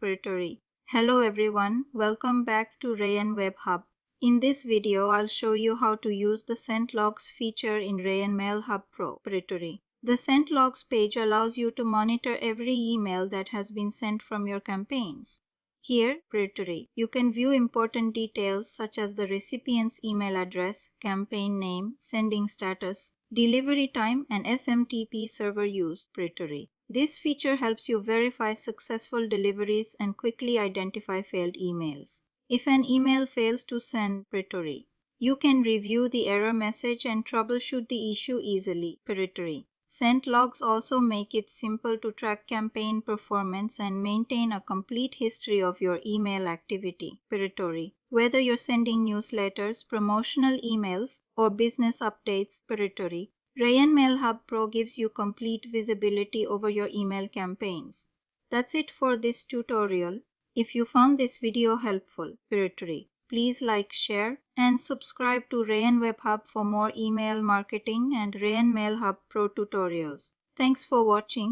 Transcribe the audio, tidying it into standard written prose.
Territory. Hello everyone, welcome back to RayyanWebHub. In this video, I'll show you how to use the Sent Logs feature in RayyanMailHub Pro Territory. The Sent Logs page allows you to monitor every email that has been sent from your campaigns. Here, Territory, you can view important details such as the recipient's email address, campaign name, sending status, delivery time, and SMTP server use. Territory. This feature helps you verify successful deliveries and quickly identify failed emails. If an email fails to send, Territory, you can review the error message and troubleshoot the issue easily. Territory. Sent logs also make it simple to track campaign performance and maintain a complete history of your email activity. Territory. Whether you're sending newsletters, promotional emails, or business updates, Territory, RayyanMailHub Pro gives you complete visibility over your email campaigns. That's it for this tutorial. If you found this video helpful, Territory, please like, share, and subscribe to RayyanWebHub for more email marketing and RayyanMailHub Pro tutorials. Thanks for watching.